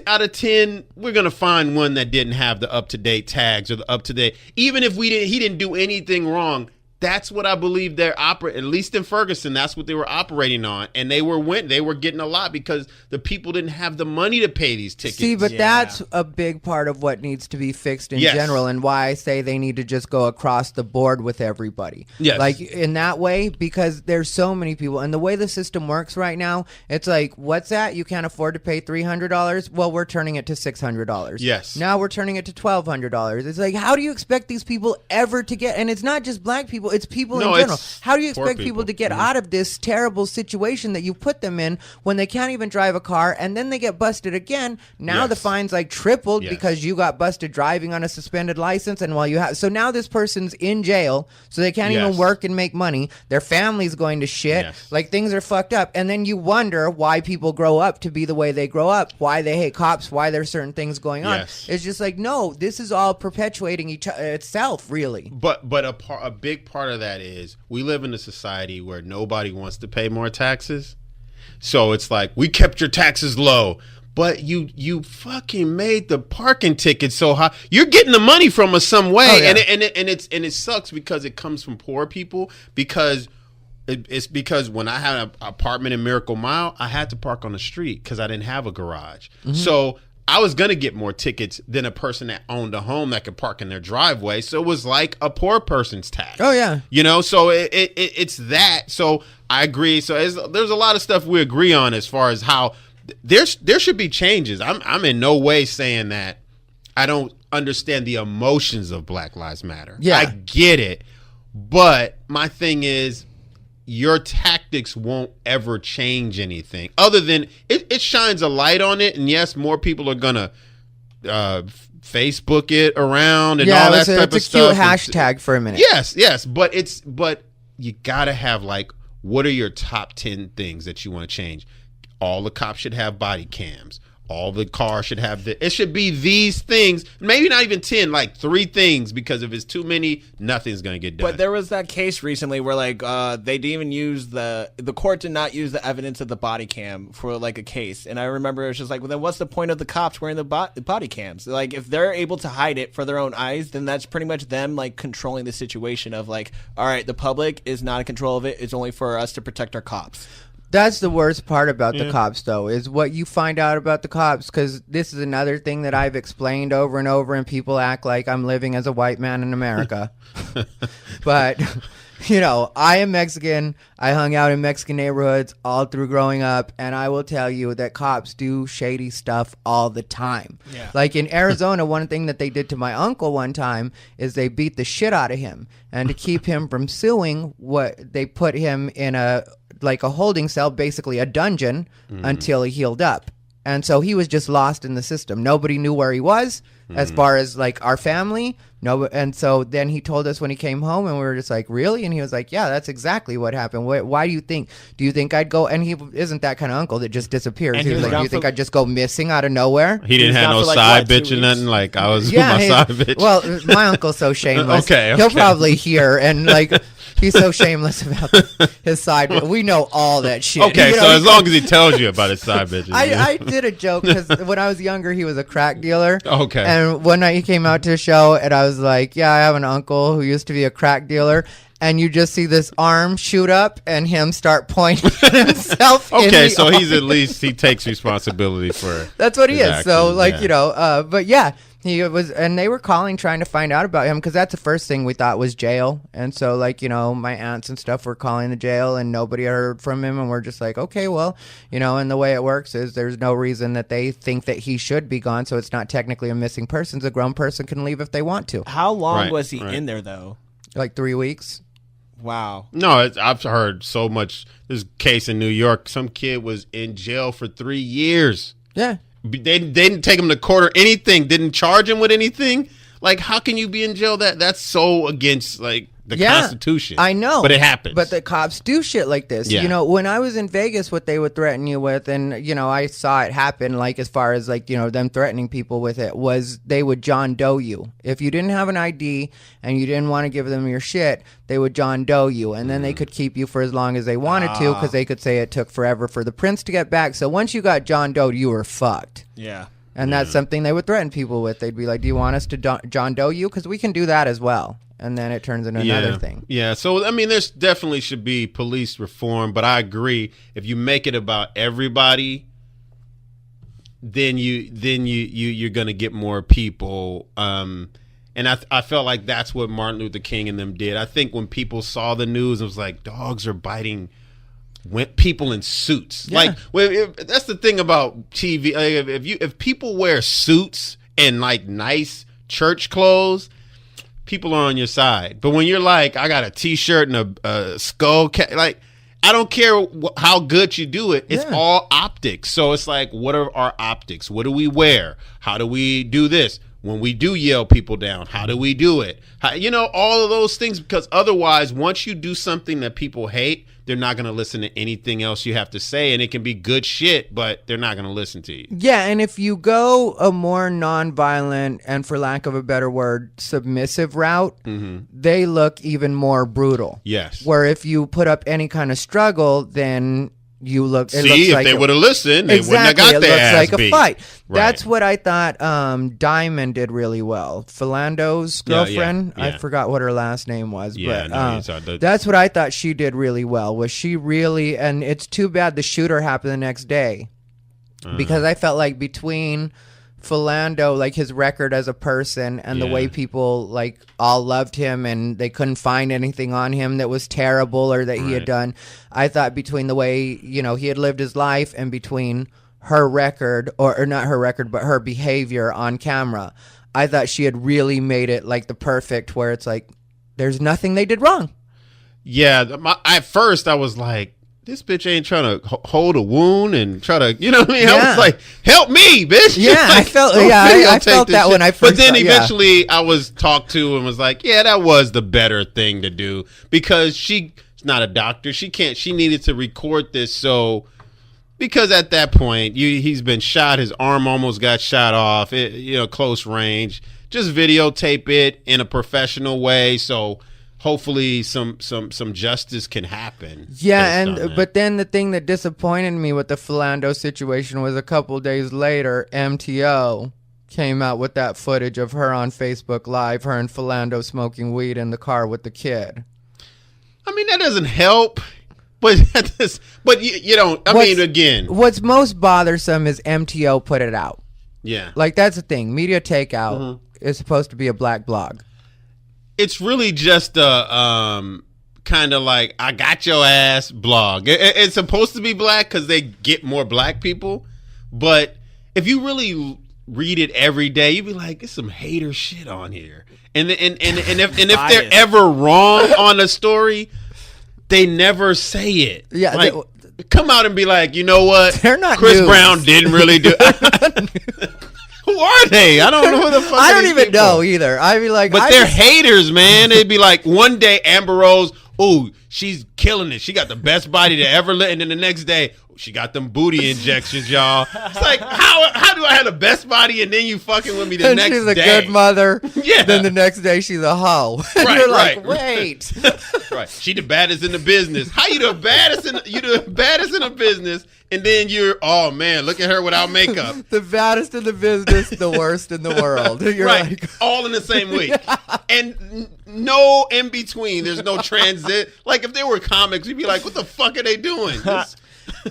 Speaker 3: out of 10, we're going to find one that didn't have the up-to-date tags or the up-to-date. Even if he didn't do anything wrong. That's what I believe they're operating. At least in Ferguson, that's what they were operating on, and they were getting a lot because the people didn't have the money to pay these tickets.
Speaker 1: See, but that's a big part of what needs to be fixed in general, and why I say they need to just go across the board with everybody.
Speaker 3: Yes.
Speaker 1: Like in that way, because there's so many people, and the way the system works right now, it's like, what's that? You can't afford to pay $300? Well, we're turning it to $600.
Speaker 3: Yes.
Speaker 1: Now we're turning it to $1,200. It's like, how do you expect these people ever to get? And it's not just black people. It's people in general. How do you expect people to get out of this terrible situation that you put them in when they can't even drive a car, and then they get busted again? Now the fine's like tripled because you got busted driving on a suspended license, and so now this person's in jail, so they can't even work and make money. Their family's going to shit. Like, things are fucked up, and then you wonder why people grow up to be the way they grow up, why they hate cops, why there's certain things going on. It's just like, no, this is all perpetuating itself, really.
Speaker 3: But a big part of that is we live in a society where nobody wants to pay more taxes. So it's like, we kept your taxes low, but you fucking made the parking ticket so high. You're getting the money from us some way, and it sucks because it comes from poor people. Because it's because when I had an apartment in Miracle Mile, I had to park on the street because I didn't have a garage. So I was going to get more tickets than a person that owned a home that could park in their driveway. So it was like a poor person's tax.
Speaker 1: Oh, yeah.
Speaker 3: So it's that. So I agree. So there's a lot of stuff we agree on as far as how there should be changes. I'm in no way saying that I don't understand the emotions of Black Lives Matter.
Speaker 1: Yeah.
Speaker 3: I get it. But my thing is, your tactics won't ever change anything other than it shines a light on it. And yes, more people are going to Facebook it around and all that type of stuff.
Speaker 1: It's a cute hashtag for a minute.
Speaker 3: Yes. But you got to have, like, what are your top 10 things that you want to change? All the cops should have body cams. All the cars should have it should be these things, maybe not even 10, like 3 things, because if it's too many, nothing's going to get done.
Speaker 2: But there was that case recently where, like, they didn't even use the court did not use the evidence of the body cam for, like, a case. And I remember it was just like, well, then what's the point of the cops wearing the body cams? Like, if they're able to hide it for their own eyes, then that's pretty much them, like, controlling the situation of, like, all right, the public is not in control of it. It's only for us to protect our cops.
Speaker 1: That's the worst part about the cops, though, is what you find out about the cops, because this is another thing that I've explained over and over, and people act like I'm living as a white man in America. But, I am Mexican. I hung out in Mexican neighborhoods all through growing up, and I will tell you that cops do shady stuff all the time. Yeah. Like in Arizona, one thing that they did to my uncle one time is they beat the shit out of him. And to keep him from suing, they put him in a holding cell, basically a dungeon, until he healed up. And so he was just lost in the system. Nobody knew where he was, as far as, like, our family. No, and so then he told us when he came home, and we were just like, really? And he was like, yeah, that's exactly what happened. Why do you think? Do you think I'd go? And he isn't that kind of uncle that just disappears. He was like, do you think I'd just go missing out of nowhere?
Speaker 3: He didn't have no side bitch or nothing. Like, I was with my side bitch.
Speaker 1: Well, my uncle's so shameless. Okay. He'll probably hear and, like, he's so shameless about his side. We know all that shit.
Speaker 3: Okay, so as long as he tells you about his side bitches.
Speaker 1: I did a joke because when I was younger, he was a crack dealer.
Speaker 3: Okay.
Speaker 1: And one night he came out to a show, and I was like, yeah, I have an uncle who used to be a crack dealer. and you just see this arm shoot up and him start pointing at himself.
Speaker 3: Okay, so he's at least he takes responsibility for.
Speaker 1: That's what he is.
Speaker 3: actions,
Speaker 1: So like
Speaker 3: yeah.
Speaker 1: but yeah. He was, and they were calling trying to find out about him because that's the first thing we thought was jail. And so, like, my aunts and stuff were calling the jail and nobody heard from him. And we're just like, okay, well, and the way it works is there's no reason that they think that he should be gone. So it's not technically a missing person. A grown person can leave if they want to.
Speaker 2: How long
Speaker 3: Right,
Speaker 2: was he
Speaker 3: right.
Speaker 2: in there, though?
Speaker 1: Like 3 weeks.
Speaker 2: Wow.
Speaker 3: No, I've heard so much. This case in New York, some kid was in jail for 3 years.
Speaker 1: Yeah.
Speaker 3: They didn't take him to court or anything. Didn't charge him with anything. Like, how can you be in jail? That's so against like the Constitution.
Speaker 1: I know,
Speaker 3: but it happens.
Speaker 1: But the cops do shit like this.
Speaker 3: Yeah.
Speaker 1: When I was in Vegas, what they would threaten you with, and I saw it happen. Like as far as like them threatening people with it was they would John Doe you if you didn't have an ID and you didn't want to give them your shit. They would John Doe you, and then they could keep you for as long as they wanted to because they could say it took forever for the prince to get back. So once you got John Doe, you were fucked.
Speaker 2: Yeah.
Speaker 1: And that's something they would threaten people with. They'd be like, "Do you want us to John Doe you? Because we can do that as well." And then it turns into another thing.
Speaker 3: Yeah. So I mean, there's definitely should be police reform, but I agree. If you make it about everybody, then you're gonna get more people. And I felt like that's what Martin Luther King and them did. I think when people saw the news, it was like dogs are biting people in suits.
Speaker 1: Yeah.
Speaker 3: Like that's the thing about TV. If people wear suits and like nice church clothes, people are on your side. But when you're like, I got a T-shirt and a skull cap, like I don't care how good you do it. It's all optics. So it's like, what are our optics? What do we wear? How do we do this? When we do yell people down, how do we do it? All of those things, because otherwise, once you do something that people hate, they're not going to listen to anything else you have to say, and it can be good shit, but they're not going to listen to you.
Speaker 1: Yeah, and if you go a more nonviolent and, for lack of a better word, submissive route, they look even more brutal.
Speaker 3: Yes.
Speaker 1: Where if you put up any kind of struggle, then you look. It
Speaker 3: See,
Speaker 1: looks
Speaker 3: if
Speaker 1: like
Speaker 3: they would have listened, they wouldn't have got
Speaker 1: it
Speaker 3: their
Speaker 1: looks
Speaker 3: ass
Speaker 1: like
Speaker 3: beat.
Speaker 1: a fight.
Speaker 3: Right.
Speaker 1: That's what I thought. Diamond did really well. Philando's girlfriend.
Speaker 3: yeah.
Speaker 1: I forgot what her last name was.
Speaker 3: Yeah,
Speaker 1: but that's what I thought she did really well. Was she really? And it's too bad the shooter happened the next day, because I felt like between Philando, like his record as a person and the way people like all loved him and they couldn't find anything on him that was terrible or that he had done. I thought between the way, he had lived his life and between her record or not her record, but her behavior on camera, I thought she had really made it like the perfect where it's like, there's nothing they did wrong.
Speaker 3: Yeah. At first I was like, this bitch ain't trying to hold a wound and try to, you know what I mean? I was like, help me, bitch.
Speaker 1: Yeah,
Speaker 3: like,
Speaker 1: I felt
Speaker 3: this
Speaker 1: that
Speaker 3: shit.
Speaker 1: when I first
Speaker 3: But then
Speaker 1: saw,
Speaker 3: eventually I was talked to and was like, yeah, that was the better thing to do because she's not a doctor. She needed to record this. So, because at that point he's been shot. His arm almost got shot off, close range. Just videotape it in a professional way. So, hopefully some justice can happen.
Speaker 1: Yeah, but then the thing that disappointed me with the Philando situation was a couple days later, MTO came out with that footage of her on Facebook Live, her and Philando smoking weed in the car with the kid.
Speaker 3: I mean, that doesn't help. But you don't. Again,
Speaker 1: what's most bothersome is MTO put it out.
Speaker 3: Yeah,
Speaker 1: like that's the thing. Media Takeout is supposed to be a black blog.
Speaker 3: It's really just a kind of like I got your ass blog. It's supposed to be black because they get more black people, but if you really read it every day, you'd be like, "There's some hater shit on here." And if they're ever wrong on a story, they never say it.
Speaker 1: Yeah,
Speaker 3: like, come out and be like, you know what?
Speaker 1: They're not.
Speaker 3: Chris
Speaker 1: news.
Speaker 3: Brown didn't really do. Who are they? I don't know who the fuck.
Speaker 1: I don't even know either. I'd be like,
Speaker 3: but they're haters, man. They'd be like, one day Amber Rose, oh, she's killing it. She got the best body to ever live. And then the next day, she got them booty injections, y'all. It's like, how do I have the best body and then you fucking with me the next day?
Speaker 1: She's a good mother.
Speaker 3: Yeah.
Speaker 1: Then the next day she's a hoe.
Speaker 3: Right,
Speaker 1: You're
Speaker 3: right.
Speaker 1: like, wait.
Speaker 3: Right. She the baddest in the business. How you the baddest in the business? And then you're, oh man, look at her without makeup.
Speaker 1: The baddest in the business, the worst in the world. You're
Speaker 3: right.
Speaker 1: like,
Speaker 3: all in the same week. And no in between. There's no transit. Like if there were comics, you'd be like, what the fuck are they doing?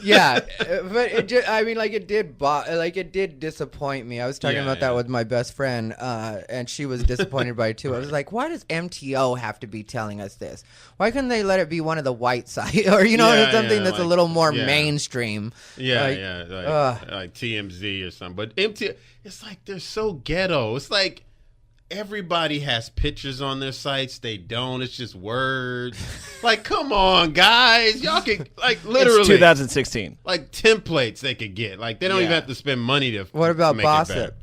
Speaker 1: Yeah, but it just, I mean, like it did disappoint me. I was talking about that with my best friend, and she was disappointed by it too. I was like, why does MTO have to be telling us this? Why couldn't they let it be one of the white side, or something that's a little more mainstream?
Speaker 3: Like TMZ or something. But MTO, it's like they're so ghetto. It's like everybody has pictures on their sites. They don't. It's just words. Like, come on, guys. Y'all can, like, literally.
Speaker 2: It's 2016.
Speaker 3: Like, templates they could get. Like, they don't even have to spend money to
Speaker 1: What about Bossip?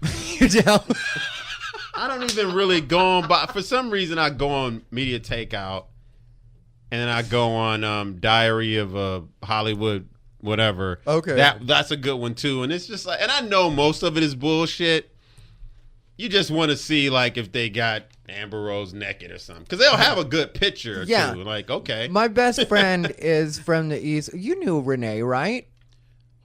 Speaker 3: I don't even really go on. But for some reason, I go on Media Takeout. And then I go on Diary of a Hollywood whatever.
Speaker 1: Okay.
Speaker 3: That's a good one, too. And it's just like, and I know most of it is bullshit. You just want to see, like, if they got Amber Rose naked or something. Because they'll have a good picture or two. Like, okay.
Speaker 1: My best friend is from the East. You knew Renee, right?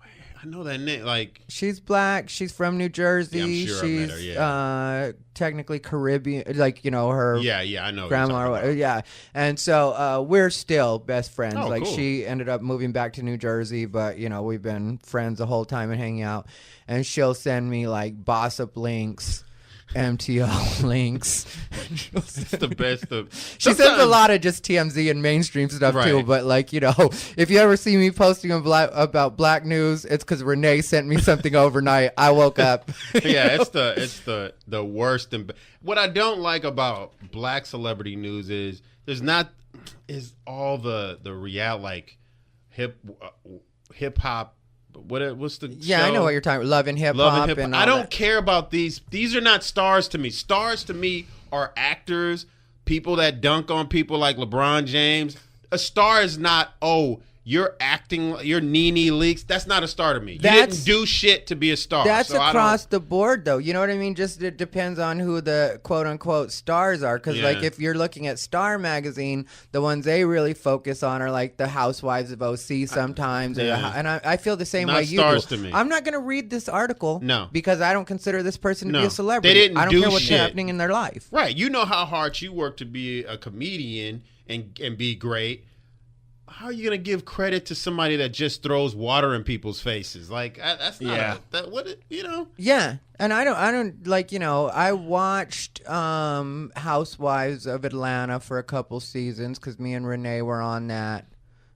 Speaker 3: I know that name. Like,
Speaker 1: she's black. She's from New Jersey.
Speaker 3: Yeah, I'm sure
Speaker 1: she's
Speaker 3: I met her,
Speaker 1: technically Caribbean. Like, her
Speaker 3: I know
Speaker 1: grandma or whatever. Yeah. And so we're still best friends.
Speaker 3: Oh,
Speaker 1: like,
Speaker 3: cool.
Speaker 1: she ended up moving back to New Jersey. But, we've been friends the whole time and hanging out. And she'll send me, like, Bossip links. MTO links.
Speaker 3: It's the best of.
Speaker 1: She sends a lot of just TMZ and mainstream stuff too. But like if you ever see me posting about black news, it's because Renee sent me something overnight. I woke up.
Speaker 3: Yeah, it's the worst. What I don't like about black celebrity news is all the real like hip hop. What's the show?
Speaker 1: I know what you're talking about. Love and Hip Hop. And
Speaker 3: I don't care about these. These are not stars to me. Stars to me are actors, people that dunk on people like LeBron James. A star is not, you're acting, you're Nene Leakes. That's not a star to me. You didn't do shit to be a star.
Speaker 1: That's across the board, though. You know what I mean? Just it depends on who the quote-unquote stars are. Because, like, if you're looking at Star Magazine, the ones they really focus on are, like, the Housewives of OC sometimes. And I feel the same way you do.
Speaker 3: To me.
Speaker 1: I'm not going to read this article because I don't consider this person to be a celebrity.
Speaker 3: They didn't
Speaker 1: I don't
Speaker 3: do
Speaker 1: care what's
Speaker 3: shit.
Speaker 1: happening in their life.
Speaker 3: Right. You know how hard you work to be a comedian and be great. How are you gonna give credit to somebody that just throws water in people's faces? Like that's not
Speaker 1: Yeah, and I don't like I watched Housewives of Atlanta for a couple seasons because me and Renee were on that.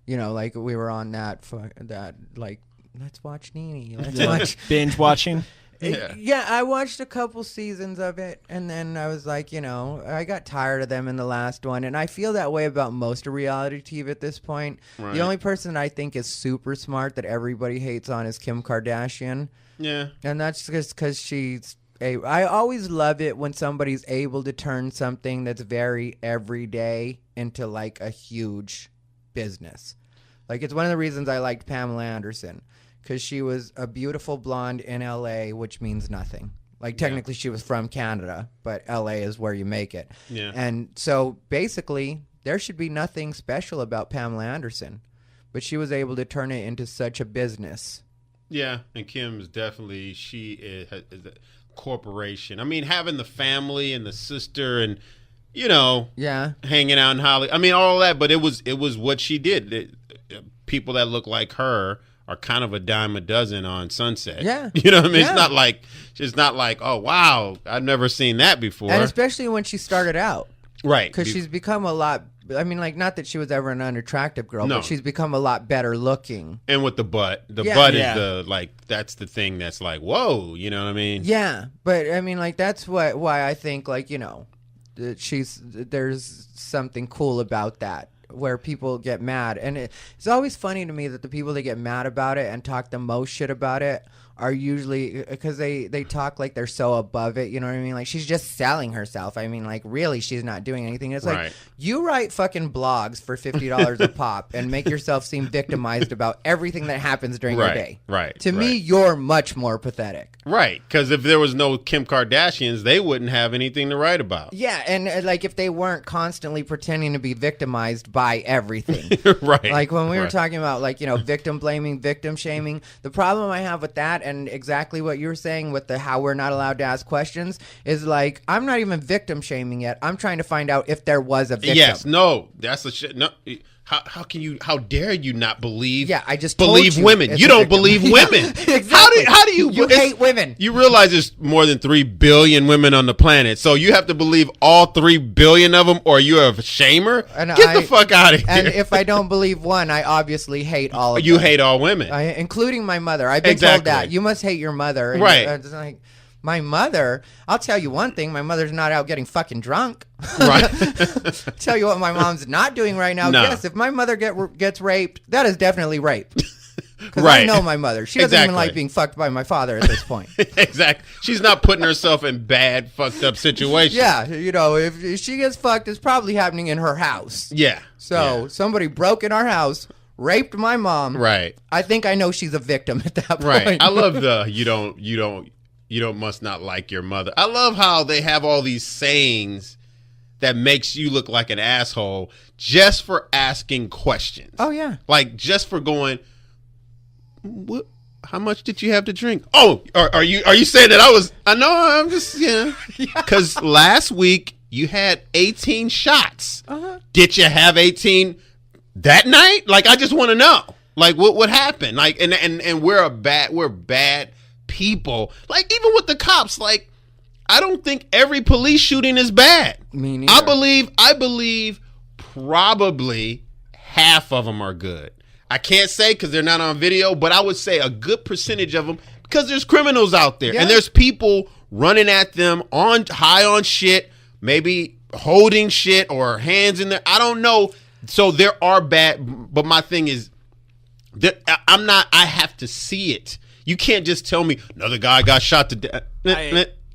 Speaker 1: Like we were on that for that. Like let's watch Nene. Let's watch
Speaker 2: binge watching.
Speaker 1: Yeah, I watched a couple seasons of it, and then I was like, I got tired of them in the last one, and I feel that way about most of reality TV at this point. Right. The only person I think is super smart that everybody hates on is Kim Kardashian.
Speaker 3: Yeah.
Speaker 1: And that's just because she's I always love it when somebody's able to turn something that's very everyday into, like, a huge business. Like, it's one of the reasons I liked Pamela Anderson. Because she was a beautiful blonde in L.A., which means nothing. Like, technically she was from Canada, but L.A. is where you make it.
Speaker 3: Yeah.
Speaker 1: And so, basically, there should be nothing special about Pamela Anderson. But she was able to turn it into such a business.
Speaker 3: Yeah, and Kim is definitely, she is a corporation. I mean, having the family and the sister and, hanging out in Hollywood. I mean, all that, but it was what she did. People that look like her are kind of a dime a dozen on Sunset.
Speaker 1: Yeah.
Speaker 3: You know what I mean? Yeah. It's not like, oh, wow, I've never seen that before.
Speaker 1: And especially when she started out.
Speaker 3: Right.
Speaker 1: Because she's become a lot, I mean, like, not that she was ever an unattractive girl, but she's become a lot better looking.
Speaker 3: And with the butt. The butt is that's the thing that's like, whoa, you know what I mean?
Speaker 1: Yeah. But, I mean, like, that's why I think, like, there's something cool about that. Where people get mad. And it's always funny to me that the people that get mad about it and talk the most shit about it are usually because they talk like they're so above it. You know what I mean? Like, she's just selling herself. I mean, like, really, she's not doing anything. It's like, you write fucking blogs for $50 a pop and make yourself seem victimized about everything that happens during your day.
Speaker 3: Right.
Speaker 1: To me, you're much more pathetic.
Speaker 3: Right. Because if there was no Kim Kardashians, they wouldn't have anything to write about.
Speaker 1: Yeah. And like, if they weren't constantly pretending to be victimized by everything.
Speaker 3: Right.
Speaker 1: Like when we were talking about, like, victim blaming, victim shaming, the problem I have with that, and exactly what you're saying with the how we're not allowed to ask questions is like, I'm not even victim shaming yet. I'm trying to find out if there was a victim.
Speaker 3: Yes, no, that's a shit. No, how can you? How dare you not believe?
Speaker 1: Yeah, I just
Speaker 3: believe
Speaker 1: told you
Speaker 3: women.
Speaker 1: it's
Speaker 3: You
Speaker 1: a
Speaker 3: don't
Speaker 1: victim.
Speaker 3: believe
Speaker 1: Yeah,
Speaker 3: women.
Speaker 1: exactly.
Speaker 3: How do you?
Speaker 1: You hate women.
Speaker 3: You realize there's more than 3 billion women on the planet, so you have to believe all 3 billion of them, or you're a shamer.
Speaker 1: And
Speaker 3: Get the fuck out of here.
Speaker 1: And if I don't believe one, I obviously hate all of
Speaker 3: you
Speaker 1: them.
Speaker 3: hate all women.
Speaker 1: Including my mother. I've been told that. You must hate your mother. And
Speaker 3: Right.
Speaker 1: It's like, my mother, I'll tell you one thing. My mother's not out getting fucking drunk.
Speaker 3: Right.
Speaker 1: Tell you what my mom's not doing right now.
Speaker 3: No.
Speaker 1: Yes, if my mother gets raped, that is definitely rape. Because
Speaker 3: Right.
Speaker 1: I know my mother. She doesn't even
Speaker 3: Exactly.
Speaker 1: like being fucked by my father at this point.
Speaker 3: Exactly. She's not putting herself in bad, fucked up situations.
Speaker 1: Yeah, if she gets fucked, it's probably happening in her house.
Speaker 3: Yeah.
Speaker 1: So somebody broke in our house, raped my mom.
Speaker 3: Right.
Speaker 1: I think I know she's a victim at that point.
Speaker 3: Right. I love the you don't must not like your mother. I love how they have all these sayings that makes you look like an asshole just for asking questions.
Speaker 1: Oh yeah.
Speaker 3: Like just for going, what? How much did you have to drink? Oh, are you saying that I know I'm just because last week you had 18 shots.
Speaker 1: Uh-huh.
Speaker 3: Did you have 18 that night? Like I just want to know. Like what happened? Like and we're bad people. Like even with the cops, like I don't think every police shooting is bad.
Speaker 1: Me neither.
Speaker 3: I believe probably half of them are good. I can't say because they're not on video, but I would say a good percentage of them because there's criminals out there and there's people running at them on high on shit, maybe holding shit or hands in there. I don't know. So there are bad, but my thing is that I have to see it. You can't just tell me another guy got shot to death.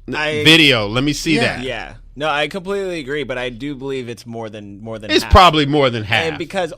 Speaker 3: Video. Let me see that.
Speaker 2: Yeah. No, I completely agree, but I do believe it's more than
Speaker 3: It's
Speaker 2: half.
Speaker 3: probably more than half.
Speaker 2: And because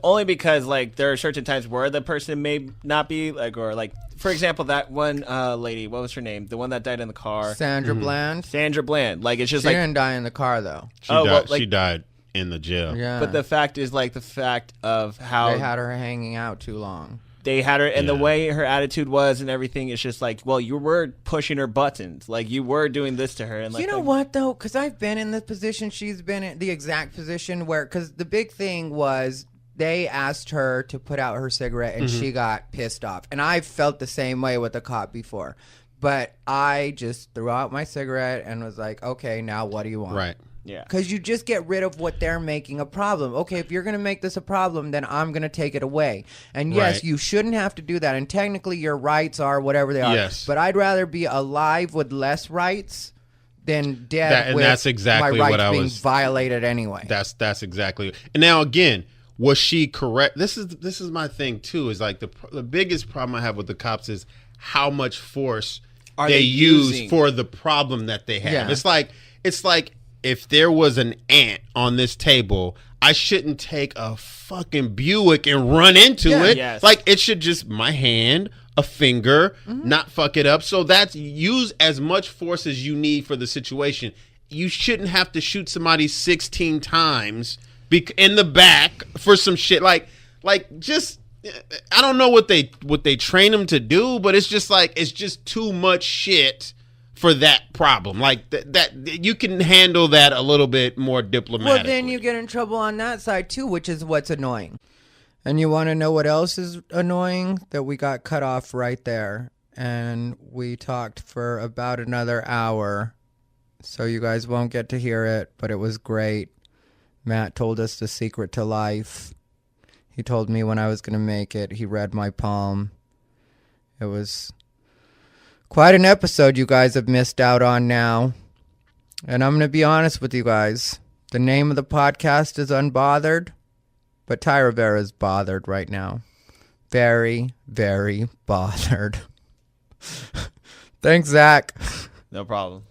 Speaker 2: like there are certain times where the person may not be like, or like for example that one lady, what was her name? The one that died in the car.
Speaker 1: Sandra Bland.
Speaker 2: Sandra Bland. Like it's just
Speaker 1: She
Speaker 2: like
Speaker 1: didn't die in the car though.
Speaker 3: She died in the jail.
Speaker 1: Yeah.
Speaker 2: but the fact is like the fact of how
Speaker 1: they had her hanging out too long.
Speaker 2: they had her, and the
Speaker 3: Yeah.
Speaker 2: way her attitude was and everything, it's just like, well, you were pushing her buttons, like you were doing this to her, and like,
Speaker 1: You know what though? Because I've been in the position she's been in, the exact position where, because the big thing was they asked her to put out her cigarette and she got pissed off, and I felt the same way with the cop before, but I just threw out my cigarette and was like, okay, now what do you want?
Speaker 3: Right.
Speaker 2: Yeah.
Speaker 1: Because you just get rid of what they're making a problem. Okay, if you're going to make this a problem, then I'm going to take it away. And yes,
Speaker 3: Right.
Speaker 1: you shouldn't have to do that. And technically, your rights are whatever they are.
Speaker 3: Yes.
Speaker 1: But I'd rather be alive with less rights than dead
Speaker 3: And
Speaker 1: with
Speaker 3: that's exactly
Speaker 1: my rights
Speaker 3: what I
Speaker 1: being
Speaker 3: was-
Speaker 1: violated anyway.
Speaker 3: That's exactly. And now again, was she correct? This is my thing too. Is like the biggest problem I have with the cops is how much force
Speaker 2: Are
Speaker 3: they
Speaker 2: they
Speaker 3: use
Speaker 2: using?
Speaker 3: for the problem that they have.
Speaker 1: Yeah.
Speaker 3: It's like if there was an ant on this table, I shouldn't take a fucking Buick and run into
Speaker 1: Yeah.
Speaker 3: it.
Speaker 2: Yes.
Speaker 3: Like it should just my hand, a finger, not fuck it up. So that's use as much force as you need for the situation. You shouldn't have to shoot somebody 16 times in the back for some shit. Like just I don't know what they train them to do, but it's just like it's just too much shit for that problem. Like that you can handle that a little bit more diplomatically.
Speaker 1: Well, then you get in trouble on that side too, which is what's annoying. And you want to know what else is annoying? That we got cut off right there. And we talked for about another hour. So you guys won't get to hear it, but it was great. Matt told us the secret to life. He told me when I was going to make it. He read my palm. It was quite an episode you guys have missed out on now. And I'm going to be honest with you guys. The name of the podcast is Unbothered, but Ty Rivera is bothered right now. Very, very bothered. Thanks, Zach.
Speaker 2: no problem.